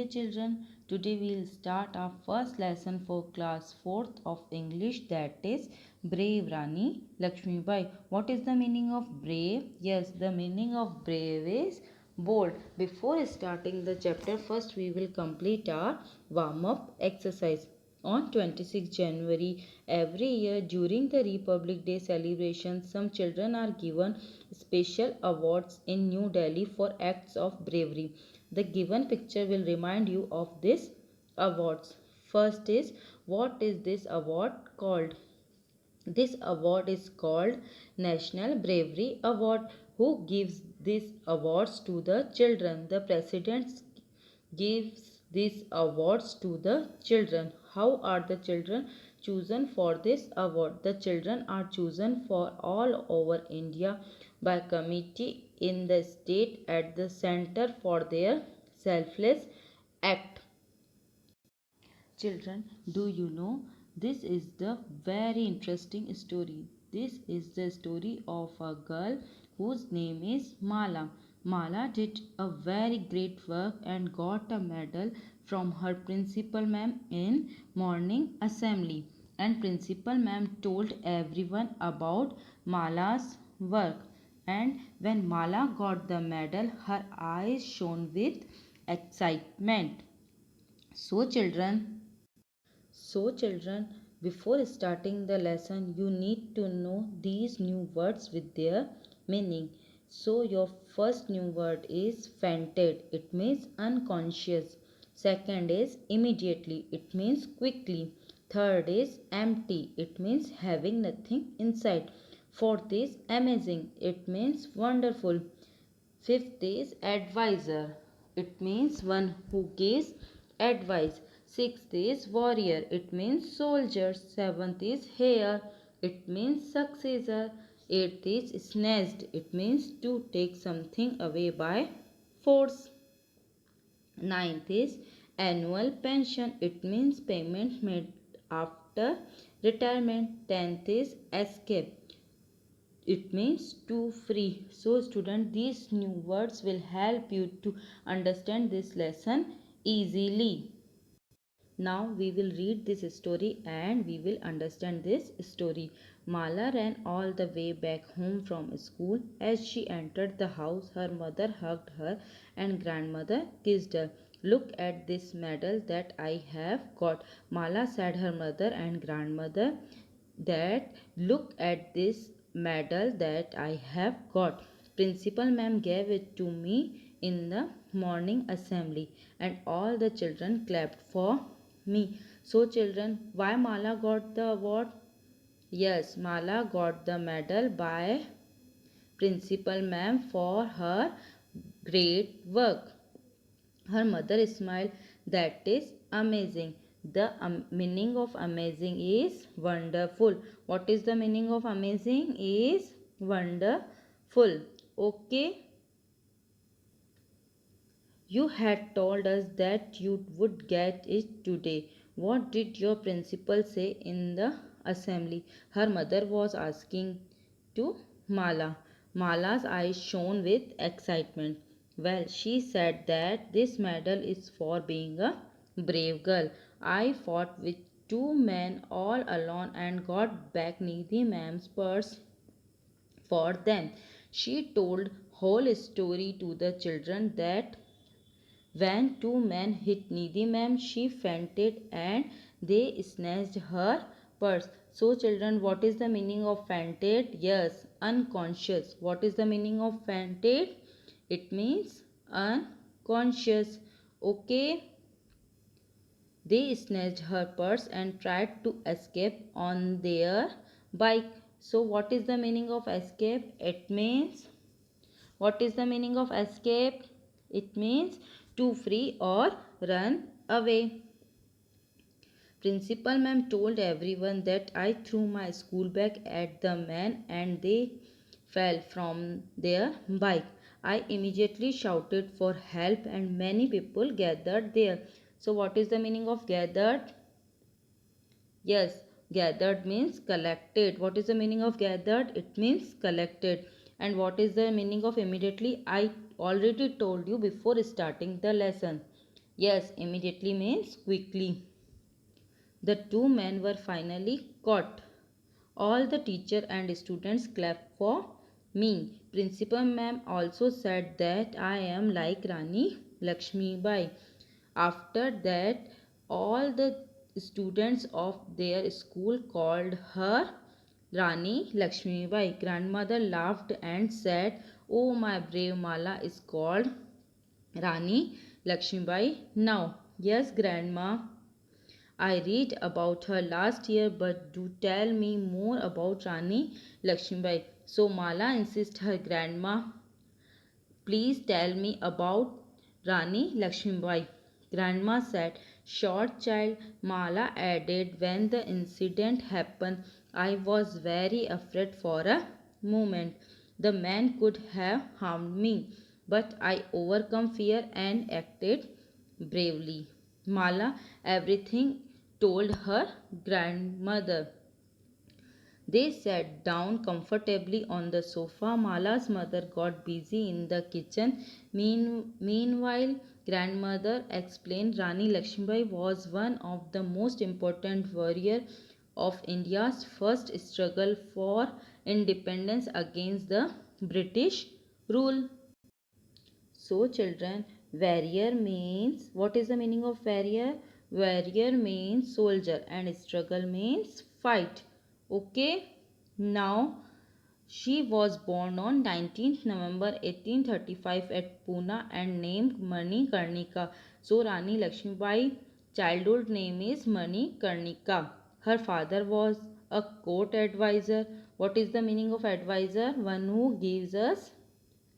dear children, today we will start our first lesson for class 4th of English, that is Brave Rani Lakshmi Bai. What is the meaning of brave? Yes, the meaning of brave is bold. Before starting the chapter, first we will complete our warm-up exercise. On 26 January every year during the Republic Day celebration, some children are given special awards in New Delhi for acts of bravery. The given picture will remind you of these awards. First is, what is this award called? This award is called National Bravery Award. Who gives these awards to the children? The president gives these awards to the children. How are the children chosen for this award? The children are chosen for all over India by committee in the state at the center for their selfless act. Children, do you know this is the very interesting story. This is the story of a girl whose name is Mala. Mala did a very great work and got a medal from her principal ma'am in morning assembly. And principal ma'am told everyone about Mala's work. And when Mala got the medal, her eyes shone with excitement. So children, before starting the lesson, you need to know these new words with their meaning. So, your first new word is fainted, it means unconscious. Second is immediately, it means quickly. Third is empty, it means having nothing inside. Fourth is amazing, it means wonderful. Fifth is advisor. It means one who gives advice. Sixth is warrior. It means soldier. Seventh is heir. It means successor. Eighth is snatched. It means to take something away by force. Ninth is annual pension. It means payment made after retirement. Tenth is escape. It means to free. So student, these new words will help you to understand this lesson easily. Now we will read this story and we will understand this story. Mala ran all the way back home from school. As she entered the house, her mother hugged her and grandmother kissed her. Look at this medal that I have got. Mala said her mother and grandmother that look at this medal that I have got. Principal ma'am gave it to me in the morning assembly and all the children clapped for me. So children, why Mala got the award? Yes, Mala got the medal by principal ma'am for her great work. Her mother smiled. That is amazing. The meaning of amazing is wonderful. What is the meaning of amazing? Is wonderful. Okay. You had told us that you would get it today. What did your principal say in the assembly? Her mother was asking to Mala. Mala's eyes shone with excitement. Well, she said that this medal is for being a brave girl. I fought with two men all alone and got back Nidhi ma'am's purse for them. She told whole story to the children that when two men hit Nidhi ma'am, she fainted and they snatched her purse. So children, what is the meaning of fainted? Yes, unconscious. What is the meaning of fainted? It means unconscious. Okay. They snatched her purse and tried to escape on their bike. So what is the meaning of escape? It means, what is the meaning of escape? It means to free or run away. Principal ma'am told everyone that I threw my school bag at the man and they fell from their bike. I immediately shouted for help and many people gathered there. So what is the meaning of gathered? Yes, gathered means collected. What is the meaning of gathered? It means collected. And what is the meaning of immediately? I already told you before starting the lesson. Yes, immediately means quickly. The two men were finally caught. All the teacher and students clapped for me. Principal ma'am also said that I am like Rani Lakshmi Bai. After that, all the students of their school called her Rani Lakshmi Bai. Grandmother laughed and said, "Oh, my brave Mala is called Rani Lakshmi Bai now." Yes, Grandma. I read about her last year, but do tell me more about Rani Lakshmibai. So Mala insists her grandma, please tell me about Rani Lakshmibai. Grandma said, short child. Mala added, when the incident happened, I was very afraid for a moment. The man could have harmed me, but I overcome fear and acted bravely. Mala everything told her grandmother. They sat down comfortably on the sofa. Mala's mother got busy in the kitchen. Meanwhile, grandmother explained Rani Lakshmibai was one of the most important warriors of India's first struggle for independence against the British rule. So, children, warrior means, what is the meaning of warrior? Warrior means soldier and struggle means fight. Okay, now she was born on 19th November 1835 at Pune and named Mani Karnika. So, Rani Lakshmibai childhood name is Mani Karnika. Her father was a court advisor. What is the meaning of advisor? One who gives us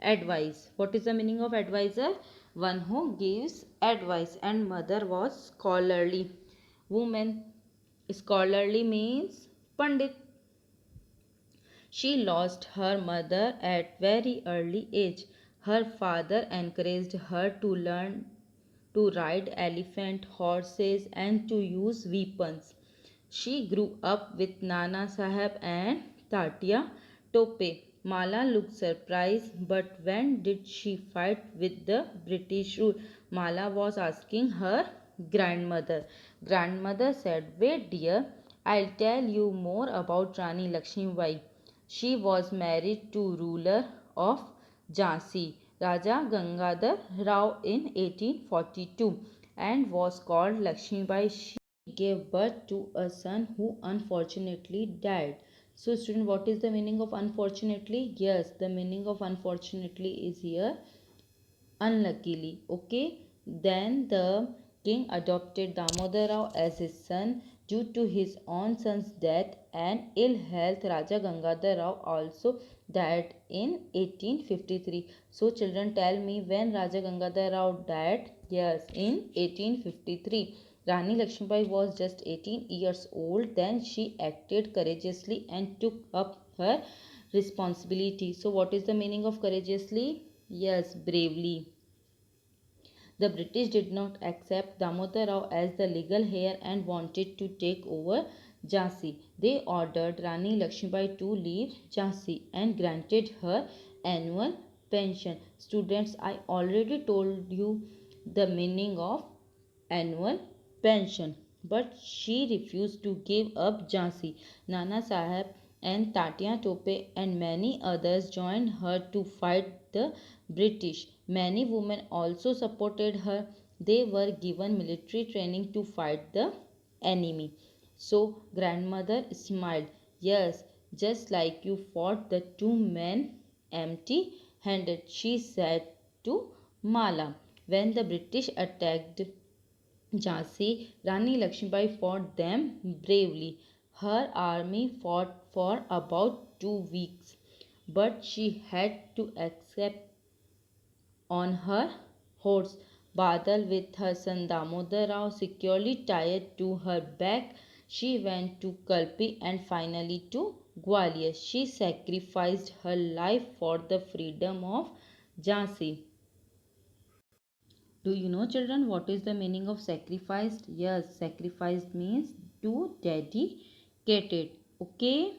advice. What is the meaning of advisor? One who gives advice. And mother was scholarly woman. Scholarly means Pandit. She lost her mother at very early age. Her father encouraged her to learn to ride elephant, horses and to use weapons. She grew up with Nana Sahib and Tatia Tope. Mala looked surprised, but when did she fight with the British rule? Mala was asking her grandmother. Grandmother said, wait dear, I'll tell you more about Rani Lakshmibai. She was married to ruler of Jhansi, Raja Gangadhar Rao in 1842 and was called Lakshmibai. She gave birth to a son who unfortunately died. So, student, what is the meaning of unfortunately? Yes, the meaning of unfortunately is here unluckily. Okay, then the king adopted Damodar Rao as his son. Due to his own son's death and ill health, Raja Gangadhar Rao also died in 1853. So, children, tell me when Raja Gangadhar Rao died? Yes, in 1853. Rani Lakshmibai was just 18 years old. Then she acted courageously and took up her responsibility. So, what is the meaning of courageously? Yes, bravely. The British did not accept Damodar Rao as the legal heir and wanted to take over Jhansi. They ordered Rani Lakshmibai to leave Jhansi and granted her annual pension. Students, I already told you the meaning of annual pension, but she refused to give up Jhansi. Nana Sahib and Tatia Tope and many others joined her to fight the British. Many women also supported her. They were given military training to fight the enemy. So, grandmother smiled. Yes, just like you fought the two men empty handed, she said to Mala. When the British attacked Jhansi, Rani Lakshmibai fought them bravely. Her army fought for about 2 weeks, but she had to accept on her horse Badal with her son Damodar Rao securely tied to her back. She went to Kalpi and finally to Gwalior. She sacrificed her life for the freedom of Jhansi. Do you know, children, what is the meaning of sacrificed? Yes, sacrificed means to dedicate it. Okay.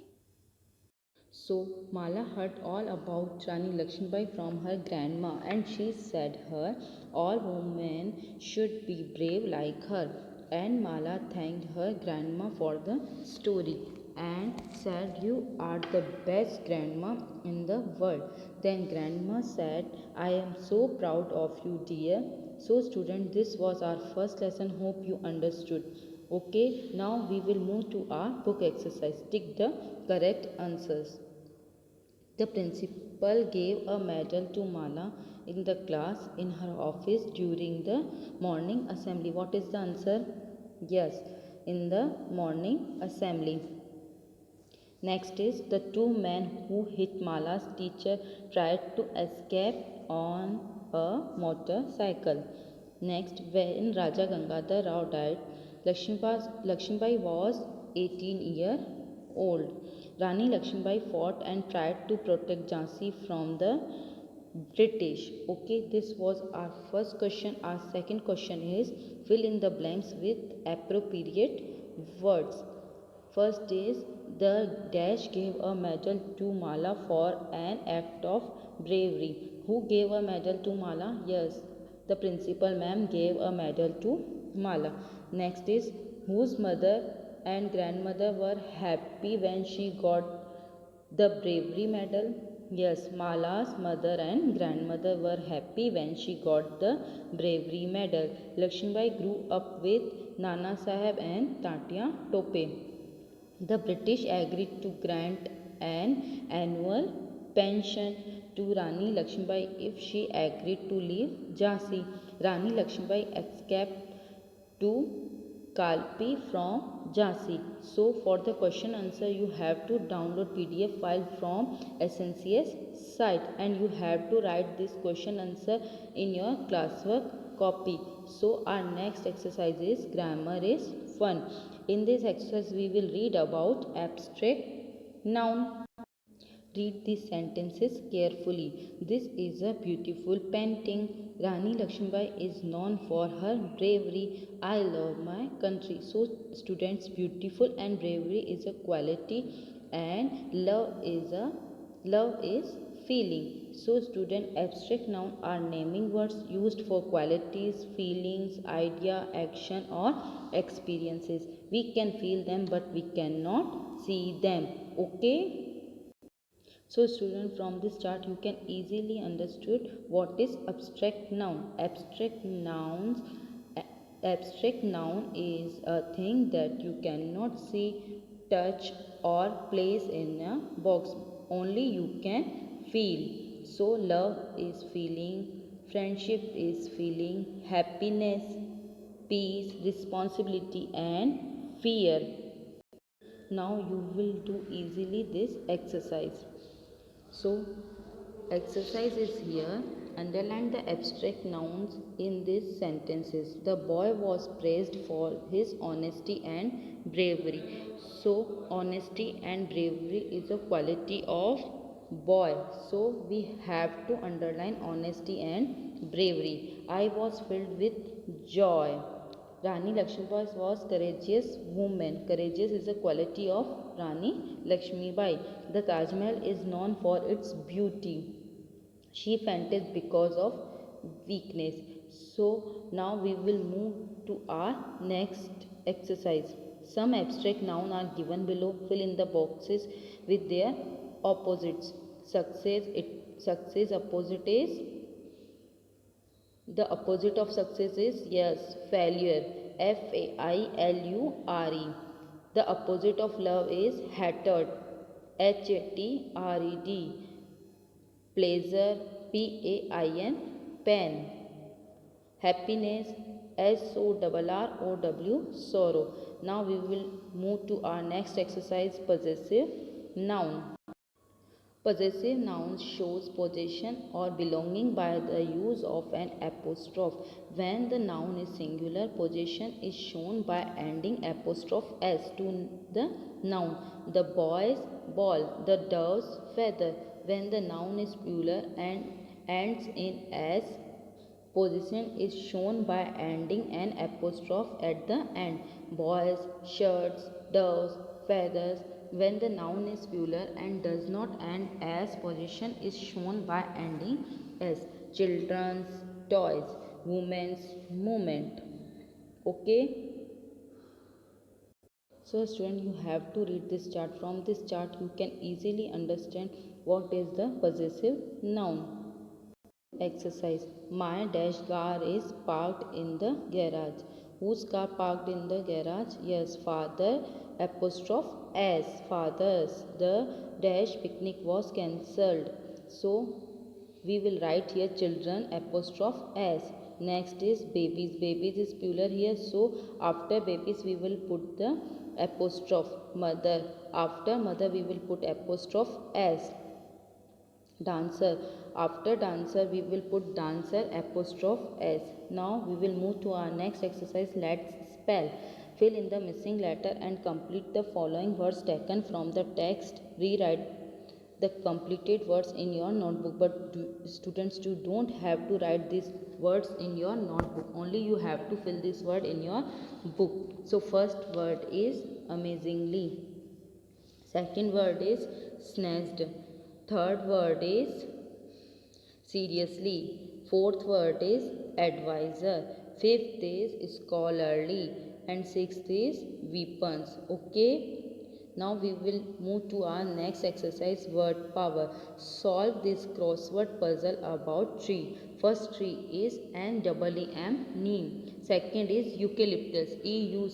So Mala heard all about Rani Lakshmibai from her grandma, and she said her all women should be brave like her. And Mala thanked her grandma for the story and said, "You are the best grandma in the world." Then grandma said, "I am so proud of you, dear." So student, this was our first lesson. Hope you understood. Okay, now we will move to our book exercise. Tick the correct answers. The principal gave a medal to Mala in the class in her office during the morning assembly. What is the answer? Yes, in the morning assembly. Next is the two men who hit Mala's teacher tried to escape on a motorcycle. Next, when Raja Gangadhar Rao died, Lakshmibai was 18 years old. Rani Lakshmibai fought and tried to protect Jhansi from the British. Okay, this was our first question. Our second question is fill in the blanks with appropriate words. First is the dash gave a medal to Mala for an act of bravery. Who gave a medal to Mala? Yes, the principal ma'am gave a medal to Mala. Next is whose mother and grandmother were happy when she got the bravery medal? Yes, Mala's mother and grandmother were happy when she got the bravery medal. Lakshmibai grew up with Nana Sahib and Tatya Tope. The British agreed to grant an annual pension to Rani Lakshmibai if she agreed to leave Jhansi. Rani Lakshmibai escaped to Kalpi from Jhansi. So for the question answer you have to download PDF file from SNCS site and you have to write this question answer in your classwork copy. So our next exercise is grammar is fun. In this exercise we will read about abstract noun. Read these sentences carefully. This is a beautiful painting. Rani Lakshmibai is known for her bravery. I love my country. So students, beautiful and bravery is a quality and love is feeling. So student, abstract noun are naming words used for qualities, feelings, idea, action or experiences. We can feel them but we cannot see them. Okay? So student, from this chart you can easily understood what is abstract noun. Abstract noun is a thing that you cannot see, touch or place in a box. Only you can feel. So love is feeling, friendship is feeling, happiness, peace, responsibility and fear. Now you will do easily this exercise. So exercise is here. Underline the abstract nouns in these sentences. The boy was praised for his honesty and bravery. So honesty and bravery is a quality of boy. So we have to underline honesty and bravery. I was filled with joy. Rani Lakshmibai was courageous woman. Courageous is a quality of Rani Lakshmibai. The Taj Mahal is known for its beauty. She fainted because of weakness. So now we will move to our next exercise. Some abstract nouns are given below. Fill in the boxes with their opposites. Success opposite is the opposite of success is yes, failure. Failure. The opposite of love is hatred. Hatred. Pleasure. Pain. Pain. Happiness. Sorrow. Sorrow. Now we will move to our next exercise, possessive noun. Possessive nouns shows possession or belonging by the use of an apostrophe. When the noun is singular, possession is shown by adding apostrophe s to the noun. The boy's ball, the dove's feather. When the noun is plural and ends in s, position is shown by adding an apostrophe at the end. Boys, shirts, doves, feathers. When the noun is plural and does not end as, position is shown by ending as. Children's toys, women's movement. Okay. So student, you have to read this chart. From this chart you can easily understand what is the possessive noun. Exercise. My dash car is parked in the garage. Whose car parked in the garage? Yes, father apostrophe s. Father's. The dash picnic was cancelled. So we will write here children apostrophe s. Next is babies. Babies is plural here. So after babies we will put the apostrophe mother. After mother we will put apostrophe s. Dancer. After dancer we will put dancer apostrophe s. Now we will move to our next exercise. Let's spell. Fill in the missing letter and complete the following words taken from the text. Rewrite the completed words in your notebook, but students, you don't have to write these words in your notebook, only you have to fill this word in your book. So first word is amazingly, second word is snatched, third word is seriously, fourth word is advisor, fifth is scholarly, and sixth is weapons. Okay. Now we will move to our next exercise, word power. Solve this crossword puzzle about tree. First tree is NEEM, neem. Second is eucalyptus, EUCALYPTUS,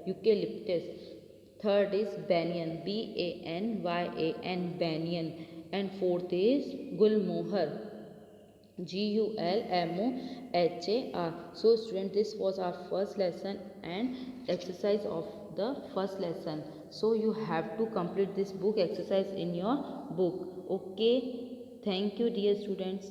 eucalyptus. Third is banyan, BANYAN, banyan. And fourth is gulmohar, GULMOHAR. So student, this was our first lesson and exercise of the first lesson. So you have to complete this book exercise in your book. Okay. Thank you dear students.